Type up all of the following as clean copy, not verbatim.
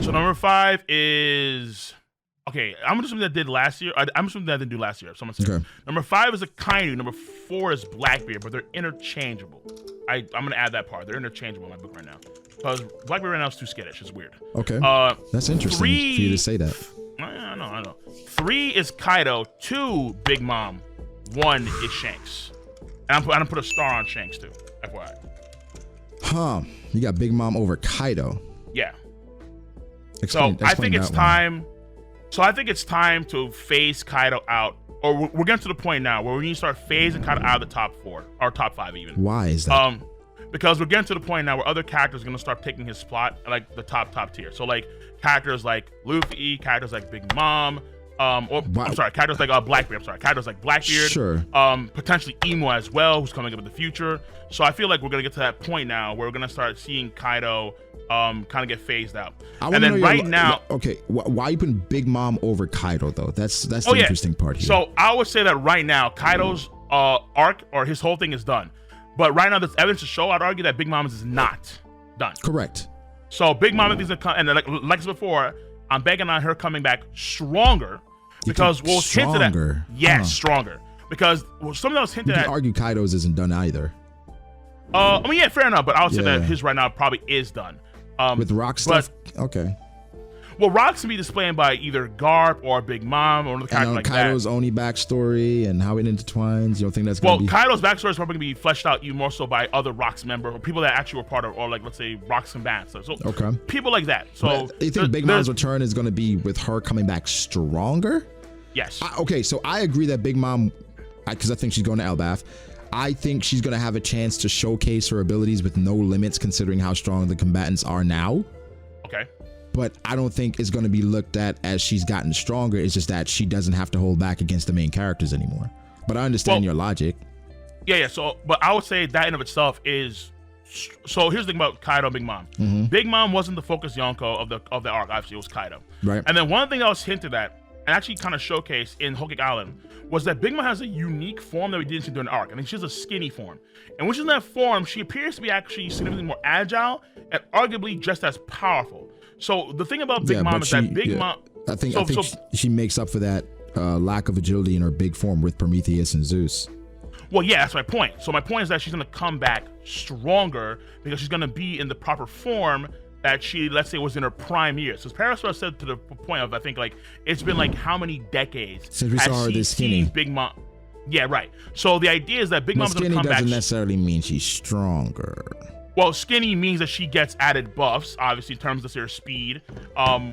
So number 5 is okay. I'm assuming that did last year. I'm assuming that didn't do last year. Someone said Okay. number 5 is a Kingu. Number 4 is Blackbeard, but they're interchangeable. I'm gonna add that part. They're interchangeable in my book right now because Blackbeard right now is too skittish. It's weird. Okay. That's interesting 3, for you to say that. I know. 3 is Kaido. 2, Big Mom. 1 is Shanks. And I'm gonna put a star on Shanks too. FYI. Huh. You got Big Mom over Kaido. Yeah. Explain I think it's that one. time. So I think it's time to phase Kaido out, or we're getting to the point now where we need to start phasing Kaido out of the top 4 or top 5 even. Why is that? Because we're getting to the point now where other characters are gonna start taking his spot, like the top tier. So like characters like Luffy, characters like Big Mom, characters like Blackbeard. Characters like Blackbeard. Sure. Potentially Emo as well, who's coming up in the future. So I feel like we're gonna get to that point now where we're gonna start seeing Kaido kind of get phased out. And then right now, okay, why are you putting Big Mom over Kaido though? That's the interesting part here. So I would say that right now Kaido's arc or his whole thing is done, but right now there's evidence to show. I'd argue that Big Mom is not done. Correct. So Big Mom is gonna come, and like I said before, I'm begging on her coming back stronger because we'll hint to that. Yes, stronger because something that was hinted at. You can argue Kaido's isn't done either. I mean, yeah, fair enough, but I would say that his right now probably is done. With Rock stuff, okay. Well, Rock's can be displayed by either Garp or Big Mom or another character like Kaido's that. Oni backstory and how it intertwines. You don't think that's going to be... Kaido's backstory is probably going to be fleshed out even more so by other Rock's members or people that actually were part of, or like, let's say, Rock's combatants. So okay. People like that. So you think Big Mom's return is going to be with her coming back stronger? Yes. Okay, so I agree that Big Mom, because I think she's going to Elbaf, I think she's going to have a chance to showcase her abilities with no limits considering how strong the combatants are now. Okay. But I don't think it's going to be looked at as she's gotten stronger. It's just that she doesn't have to hold back against the main characters anymore. But I understand your logic. Yeah. So, but I would say that in of itself is. So here's the thing about Kaido and Big Mom. Mm-hmm. Big Mom wasn't the focus Yonko of the arc. Obviously, it was Kaido. Right. And then one thing that was hinted at and actually kind of showcased in Whole Cake Island was that Big Mom has a unique form that we didn't see during the arc. I think she has a skinny form. And which in that form, she appears to be actually significantly more agile and arguably just as powerful. So the thing about Big Mom is that Big Mom... I think she makes up for that lack of agility in her big form with Prometheus and Zeus. Well, yeah, that's my point. So my point is that she's going to come back stronger because she's going to be in the proper form that she, let's say, was in her prime years. So Parasol said to the point of, I think, like, it's been like how many decades since we saw her this skinny. Big Mom. Yeah, right. So the idea is that Big Mom's going to come back. Skinny doesn't necessarily mean she's stronger. Well, skinny means that she gets added buffs, obviously, in terms of her speed.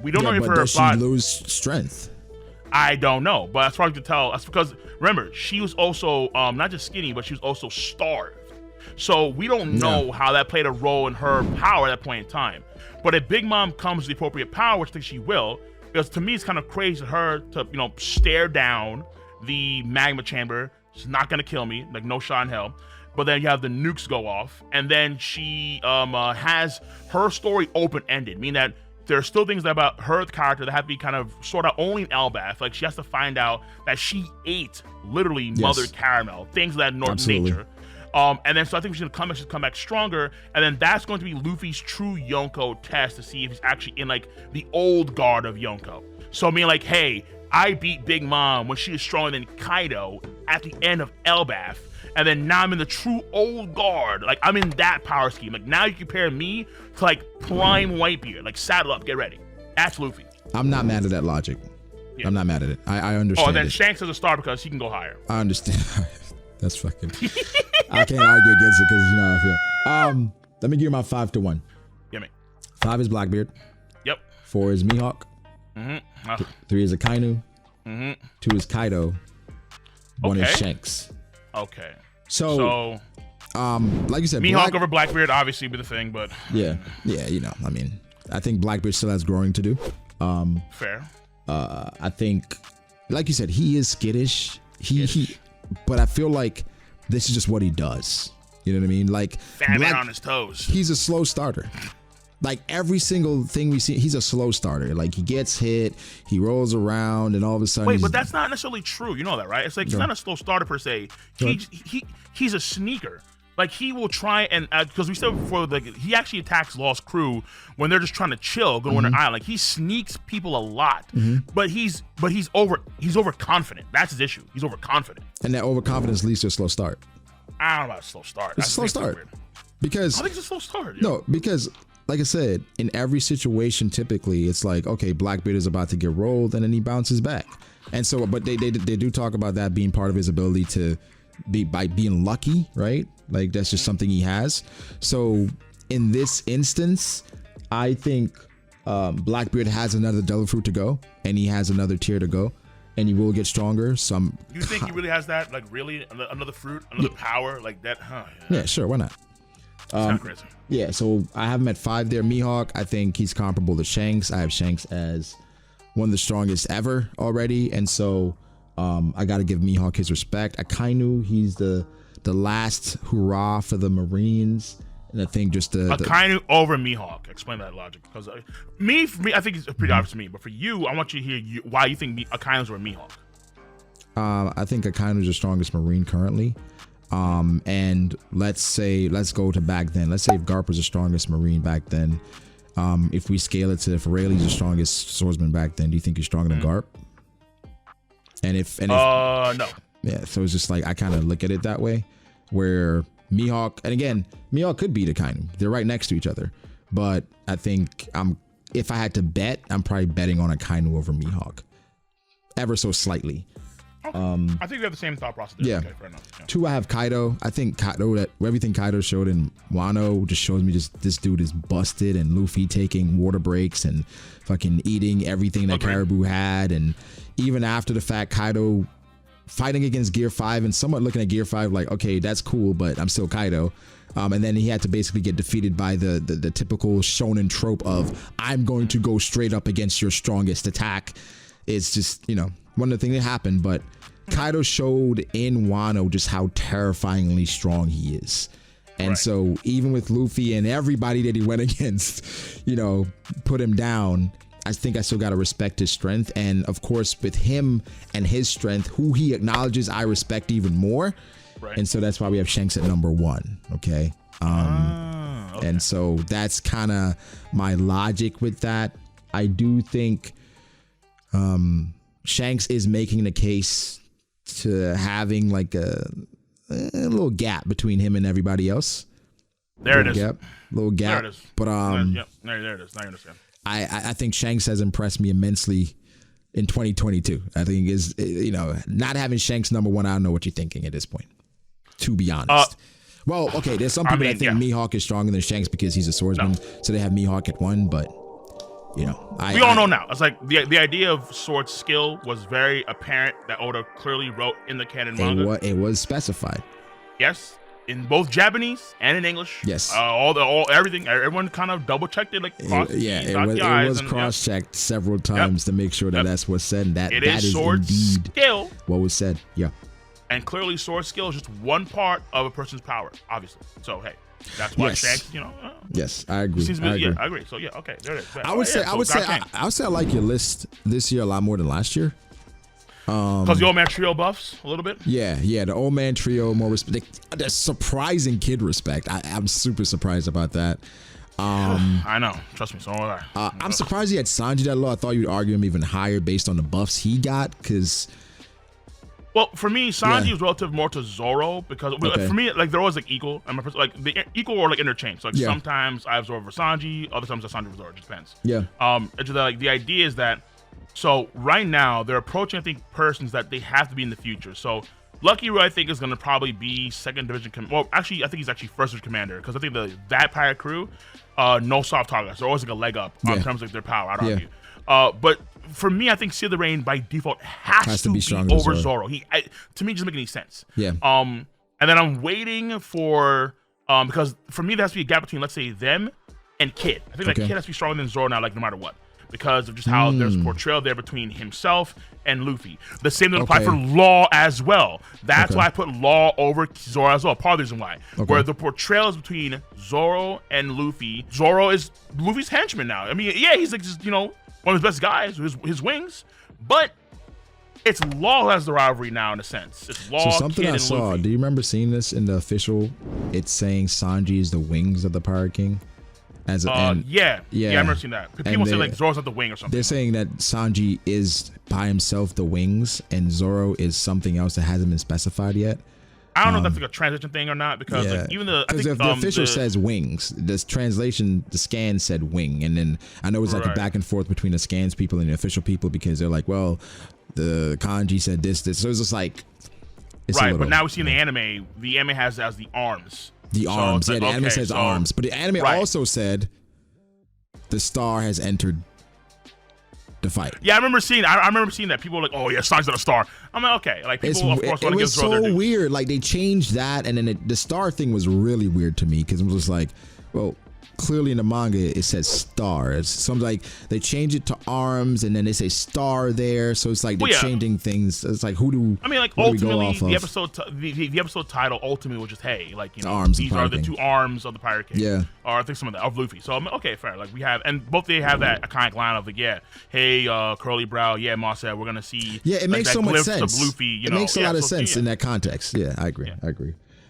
We don't know if her does she lose strength? I don't know, but that's hard to tell. That's because, remember, she was also not just skinny, but she was also starved. So we don't know how that played a role in her power at that point in time. But if Big Mom comes to the appropriate power, which I think she will, because to me it's kind of crazy for her to, stare down the magma chamber. It's not going to kill me, like no shot in hell. But then you have the nukes go off, and then she has her story open-ended, meaning that there are still things about her character that have to be kind of sorted out only in Elbaf. Like she has to find out that she ate literally Mother Caramel, things of that nature. And then so I think she's gonna come back stronger, and then that's going to be Luffy's true Yonko test to see if he's actually in like the old guard of Yonko. So I mean, like, hey, I beat Big Mom when she is stronger than Kaido at the end of Elbaf. And then now I'm in the true old guard. Like, I'm in that power scheme. Like, now you compare me to, like, prime Whitebeard. Like, saddle up, get ready. That's Luffy. I'm not mad at that logic. Yeah. I'm not mad at it. I understand. Oh, and then Shanks is a star because he can go higher. I understand. That's fucking... I can't argue against it because you know how I feel. Let me give you my 5 to 1. Yeah, me. 5 is Blackbeard. Yep. 4 is Mihawk. 3 is a Kainu. 2 is Kaido. 1 is Shanks. Okay. So, like you said, Mihawk over Blackbeard obviously be the thing, but yeah, I mean, I think Blackbeard still has growing to do. Fair. I think, like you said, he is skittish. He, but I feel like this is just what he does. You know what I mean? Like, fat man on his toes. He's a slow starter. Like every single thing we see, he's a slow starter. Like he gets hit, he rolls around, and all of a sudden. Wait, but that's not necessarily true. You know that, right? It's like he's not a slow starter per se. He's a sneaker. Like he will try and because we said before, like he actually attacks Lost Crew when they're just trying to chill, go on an island. Like he sneaks people a lot, but he's overconfident. That's his issue. He's overconfident, and that overconfidence leads to a slow start. I don't know about a slow start. It's a slow start because I think it's a slow start. Yeah. No, because like I said, in every situation, typically it's like, okay, Blackbeard is about to get rolled, and then he bounces back, and so, but they do talk about that being part of his ability to be by being lucky, right? Like that's just something he has. So in this instance, I think Blackbeard has another devil fruit to go, and he has another tier to go, and he will get stronger. You think he really has that? Like really, another fruit, another power like that? Huh? Yeah, sure. Why not? Crazy. Yeah. So I have him at 5 there. Mihawk, I think he's comparable to Shanks. I have Shanks as one of the strongest ever already, and so I got to give Mihawk his respect. Akainu, he's the last hurrah for the Marines, and I think just the Akainu over Mihawk. Explain that logic, because for me, I think it's pretty obvious to me. But for you, I want you to hear why you think Akainu's over Mihawk. I think Akainu's the strongest Marine currently. And let's go to back then. Let's say if Garp was the strongest Marine back then. If we scale it to if Rayleigh's the strongest swordsman back then, do you think he's stronger than Garp? And if no. Yeah, so it's just like I kind of look at it that way, where Mihawk, and again, Mihawk could beat Akainu. They're right next to each other, but I think if I had to bet, I'm probably betting on Akainu over Mihawk, ever so slightly. Okay. I think we have the same thought process. Yeah. Okay, fair enough. Yeah. 2, I have Kaido. I think Kaido, that everything Kaido showed in Wano just shows me just this dude is busted, and Luffy taking water breaks and fucking eating everything that Caribou had, and even after the fact, Kaido fighting against Gear 5 and somewhat looking at Gear 5 like, okay, that's cool, but I'm still Kaido. And then he had to basically get defeated by the typical shonen trope of I'm going to go straight up against your strongest attack. It's just, one of the things that happened, but Kaido showed in Wano just how terrifyingly strong he is. And so even with Luffy and everybody that he went against, put him down, I think I still got to respect his strength. And of course, with him and his strength, who he acknowledges, I respect even more. Right. And so that's why we have Shanks at number 1. Okay. Okay. And so that's kind of my logic with that. I do think Shanks is making the case to having like a little gap between him and everybody else. There it is. Little gap. There it is. But there it is. Now you understand. I think Shanks has impressed me immensely in 2022. I think is not having Shanks number 1. I don't know what you're thinking at this point, to be honest. Well, okay, there's some people that think Mihawk is stronger than Shanks because he's a swordsman, so they have Mihawk at 1. But we all know now. It's like the idea of sword skill was very apparent that Oda clearly wrote in the canon manga. It was specified. Yes. In both Japanese and in English, yes, everything, everyone kind of double checked it, like it was cross checked several times to make sure that that's what's said, and that is sword indeed skill what was said. Yeah, and clearly sword skill is just one part of a person's power, obviously. So hey, that's why Shanks, Yes, I agree. Yeah, I agree. So yeah, okay, there it is. I would say I like your list this year a lot more than last year. Because the old man trio buffs a little bit. Yeah, the old man trio more respect. There's surprising kid respect. I'm super surprised about that. I know. Trust me, so am I. I'm surprised he had Sanji that low. I thought you'd argue him even higher based on the buffs he got. Well, for me, Sanji was relative more to Zorro because for me, like they're always like equal. I'm the equal or like interchange. So like sometimes I have Zorro over Sanji, other times I have Sanji over Zorro. It just depends. Yeah. It's just like the idea is that. So right now they're approaching, I think, persons that they have to be in the future. So Lucky Roy, I think, is going to probably be second division. Well, actually, I think he's actually first division commander because I think that pirate crew, no soft targets. They're always like a leg up in terms of their power. I'd argue. But for me, I think Seal the Rain by default has to be over Zorro. To me, it doesn't make any sense. Yeah. And then I'm waiting for because for me there has to be a gap between, let's say, them and Kid. I think that Kid has to be stronger than Zorro now, like no matter what. Because of just how there's portrayal there between himself and Luffy. The same would apply for Law as well. That's why I put Law over Zorro as well. Part of the reason why. Where the portrayal is between Zorro and Luffy. Zorro is Luffy's henchman now. I mean, yeah, he's like just, one of his best guys, his wings. But it's Law who has the rivalry now in a sense. It's Law, So something Kid, I and saw. Luffy. Do you remember seeing this in the official? It's saying Sanji is the wings of the Pirate King. As a, yeah, I remember seeing that. People say like Zoro's not the wing or something. They're saying that Sanji is by himself the wings, and Zorro is something else that hasn't been specified yet. I don't know if that's like a transition thing or not, because like, even the official says wings. This translation, the scan said wing, and then I know it's like a back and forth between the scans people and the official people, because they're like, well, the kanji said this, so it's just like but now we see in the anime has as the arms. The arms, the anime says arms, but the anime also said the star has entered the fight. Yeah, I remember seeing that. People were like, "Oh yeah, Sanji's not a star." I'm like, okay, like people of course want to give Zoro their due. It was so weird. Like they changed that, and then the star thing was really weird to me, because it was just like, well, clearly in the manga it says stars. So I'm like, they change it to arms, and then they say star there. So it's like they're changing things. It's like ultimately the episode title ultimately was just, hey, like, you know, arms these are the two arms of the Pirate King. Yeah. Or I think some of that of Luffy. So I'm okay, fair. Like we have, and both they have that iconic line of like, hey, curly brow, Moss said we're gonna see. Yeah, it like, makes so much sense. Of Luffy, it makes a lot of sense in that context. Yeah, I agree.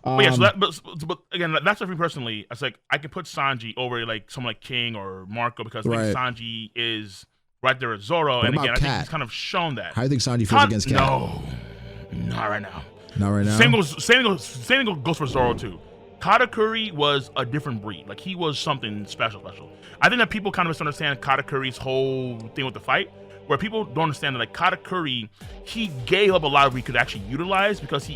But again, that's for me personally. It's like I could put Sanji over like someone like King or Marco, because I think Sanji is right there with Zorro, and again, I think he's kind of shown that. How do you think Sanji feels against Cat? No, not right now. Not right now. Same goes for Zorro too. Katakuri was a different breed. Like he was something special. I think that people kind of misunderstand Katakuri's whole thing with the fight, where people don't understand that like Katakuri, he gave up a lot of what he could actually utilize, because he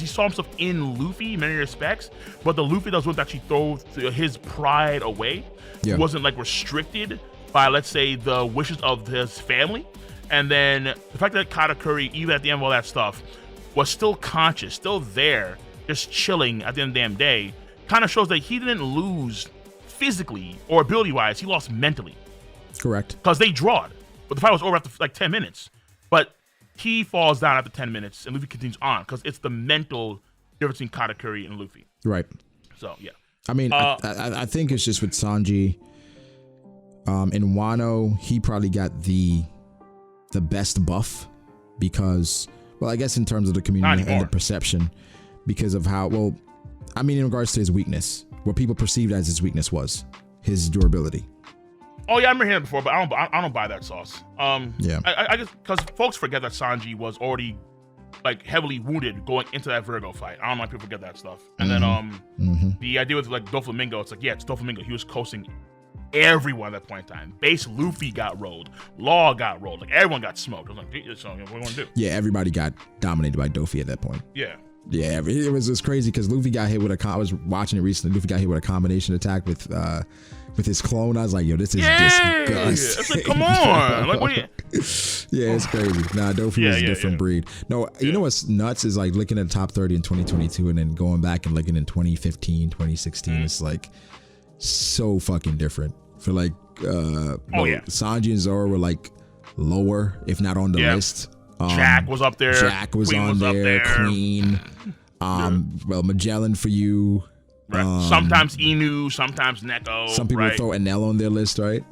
saw himself in Luffy in many respects, but the Luffy that was willing to actually throw his pride away. He wasn't like restricted by, let's say, the wishes of his family. And then the fact that Katakuri, even at the end of all that stuff, was still conscious, still there, just chilling at the end of the damn day, kind of shows that he didn't lose physically or ability-wise, he lost mentally. Correct. Because they drawed. But the fight was over after like 10 minutes. But he falls down after 10 minutes, and Luffy continues on, because it's the mental difference between Katakuri and Luffy. Right. So, yeah. I mean, I think it's just with Sanji. In Wano, he probably got the best buff, because, well, I guess in terms of the community and the perception, because of how, well, I mean, in regards to his weakness, what people perceived as his weakness was his durability. Oh yeah, I remember hearing it before, but I don't buy that sauce. Yeah. I just, because folks forget that Sanji was already like heavily wounded going into that Virgo fight. I don't know why people forget that stuff. And then the idea with like Doflamingo, it's like, yeah, it's Doflamingo. He was coasting everyone at that point in time. Base Luffy got rolled, Law got rolled, like everyone got smoked. I was like, so what do you want to do? Yeah, everybody got dominated by Dofi at that point. Yeah. Yeah, it was just crazy, because Luffy got hit with I was watching it recently. Luffy got hit with a combination attack with his clone. I was like, yo, this is disgusting. It's like, come on. Like, what are you? Yeah, it's crazy. Nah, Dofi is a different breed. No, you know what's nuts is like looking at top 30 in 2022 and then going back and looking in 2015, 2016. It's like so fucking different. For like, Sanji and Zoro were like lower, if not on the list. Jack was up there. Jack was Queen on was there. Queen. Well, Magellan for you. Right. Sometimes Inu, sometimes Neko. Some people throw Enel on their list, right?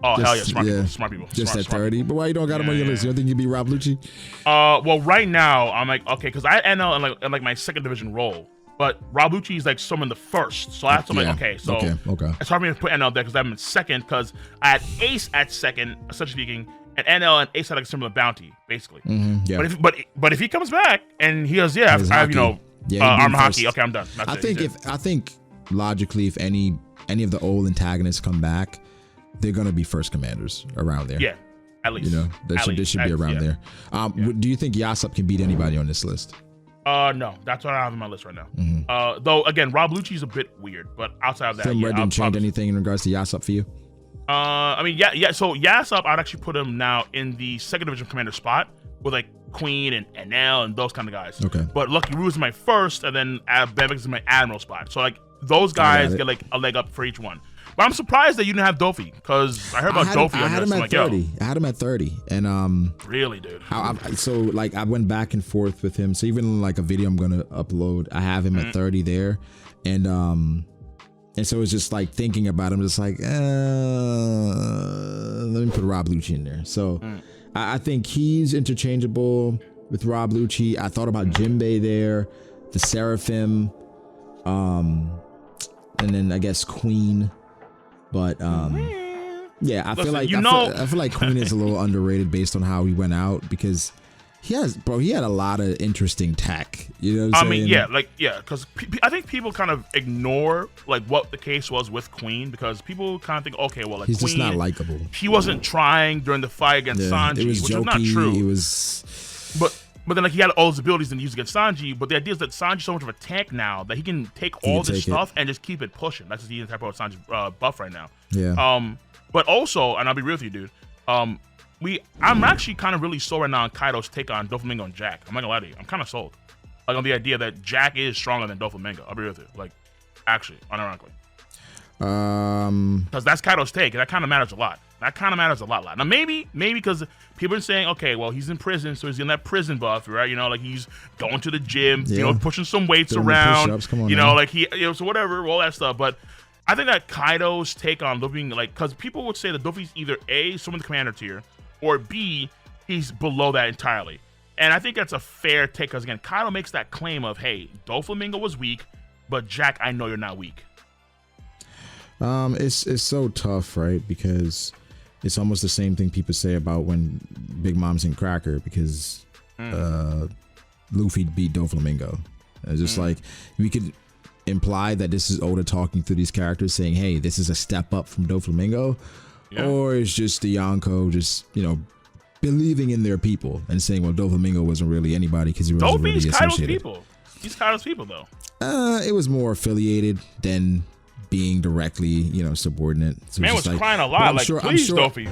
Oh, hell yeah, smart people. Just at 30. People. But why you don't got him on your list? You don't think you'd be Rob Lucci? Well, right now, I'm like, okay, because I had Enel in like my second division role. But Rob Lucci is like someone in the first. So I'm like, okay, so okay. It's hard for me to put Enel there, because I'm in second, because I had Ace at second, essentially speaking, and NL and Ace had like a similar bounty, basically. Yeah. But if he comes back and he goes, I have armor hockey. Okay, I'm done. I think logically, if any of the old antagonists come back, they're gonna be first commanders around there. Yeah, at least. You know, they should be around there. Do you think Yasop can beat anybody on this list? No, that's what I have on my list right now. Though again, Rob Lucci's a bit weird, but outside of that, Film Red didn't change anything in regards to Yasop for you? I mean, so Yasop, I'd actually put him now in the second division commander spot with like Queen and Enel and those kind of guys. Okay. But Lucky Roo is my first, and then Bebek is my admiral spot. So like those guys get like a leg up for each one. But I'm surprised that you didn't have Dofi, because I heard about Dofi. I had him at 30. I had him at 30, and really, dude. So like I went back and forth with him. So even like a video I'm gonna upload, I have him at 30 there, and so it's just like thinking about him, just like let me put Rob Lucci in there. So I think he's interchangeable with Rob Lucci. I thought about Jinbei there, the Seraphim, and then I guess Queen. But yeah, I feel like Queen is a little underrated based on how he went out, because he had a lot of interesting tech. You know what I'm saying? Because I think people kind of ignore like what the case was with Queen, because people kind of think, okay, well, like he's Queen, just not likable. He wasn't trying during the fight against Sanji, which is not true. It was, but then like he had all his abilities and used against Sanji. But the idea is that Sanji's so much of a tank now that he can take all this stuff and just keep it pushing. That's just the entire part of Sanji's buff right now. Yeah. But also, and I'll be real with you, dude. I'm actually kind of really sold right now on Kaido's take on Doflamingo and Jack. I'm not gonna lie to you. I'm kind of sold. Like on the idea that Jack is stronger than Doflamingo. I'll be real with you. Like, actually, unironically. Because that's Kaido's take. That kind of matters a lot. Now maybe because people are saying, okay, well, he's in prison, so he's in that prison buff, right? You know, like he's going to the gym, you know, pushing some weights around, you know, like so whatever, all that stuff. But I think that Kaido's take on Luffy, like, because people would say that Luffy's either A, someone in the commander tier, or B, he's below that entirely. And I think that's a fair take, because again, Kaido makes that claim of, hey, Doflamingo was weak, but Jack, I know you're not weak. It's so tough, right? Because it's almost the same thing people say about when Big Mom's in Cracker, because Luffy beat Doflamingo. It's just like, we could imply that this is Oda talking through these characters saying, hey, this is a step up from Doflamingo, or it's just the Yonko just, you know, believing in their people and saying, well, Doflamingo wasn't really anybody because he wasn't really associated. He's Kaido's people, though. It was more affiliated than being directly, you know, subordinate. So man was like, crying a lot, like, please, Dofi.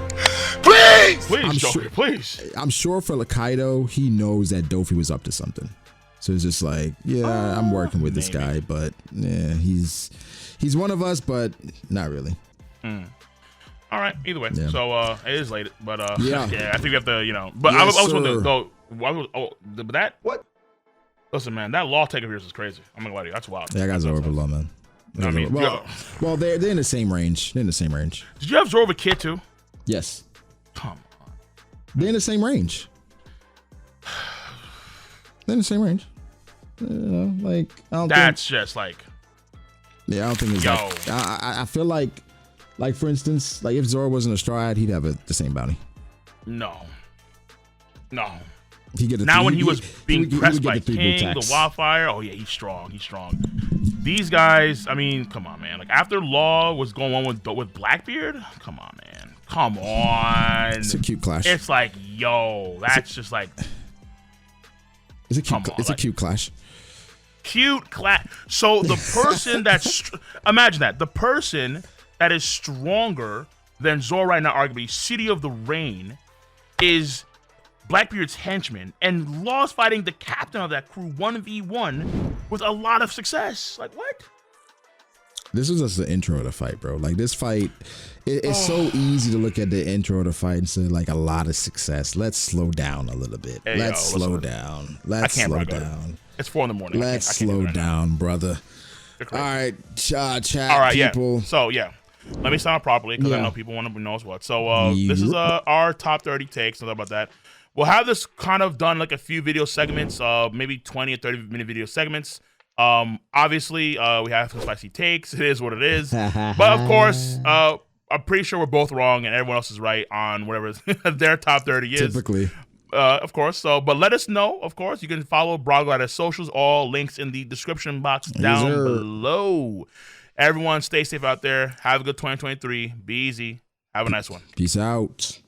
Please. I'm sure for Kaido, he knows that Dofi was up to something. So it's just like, yeah, I'm working with this guy, but yeah, he's one of us, but not really. All right, either way. Yeah. So it is late, but yeah, I think we have to, you know. But yes, I was going to go. But that what? Listen, man, that law take of yours is crazy. I'm gonna lie to you, that's wild. Yeah, I got Zorro below, man. I mean, well, they're in the same range. Did you have Zorro Kid too? Yes. Come on. They're in the same range. You know, like I don't that's think, just like. Yeah, I don't think it's like. I feel like for instance, like if Zorro wasn't a Stride, he'd have the same bounty. No. He get now when he was being pressed by King, the Wildfire. Oh yeah, he's strong. These guys, I mean, come on, man. Like after Law was going on with Blackbeard, come on, man. Come on. It's a cute clash. It's like, yo, that's just like. It's a cute clash. Cute clash. So the person that's imagine that the person that is stronger than Zorro right now, arguably City of the Rain, is Blackbeard's henchman, and Law's fighting the captain of that crew 1v1 with a lot of success. Like what? This was just the intro of the fight, bro. Like this fight, it's so easy to look at the intro of the fight and say like a lot of success. Let's slow down a little bit. Hey, Let's slow down. It's 4 a.m. Let's slow down, brother. All right, chat people. Yeah. So yeah, let me sound properly because I know people want to know what. So this is our top 30 takes. Something about that. We'll have this kind of done like a few video segments, maybe 20 or 30-minute video segments. Obviously, we have some spicy takes. It is what it is. But of course, I'm pretty sure we're both wrong and everyone else is right on whatever their top 30 is. Typically. Of course. So, but let us know. Of course, you can follow Brago at his socials. All links in the description box down below. Everyone, stay safe out there. Have a good 2023. Be easy. Have a nice one. Peace out.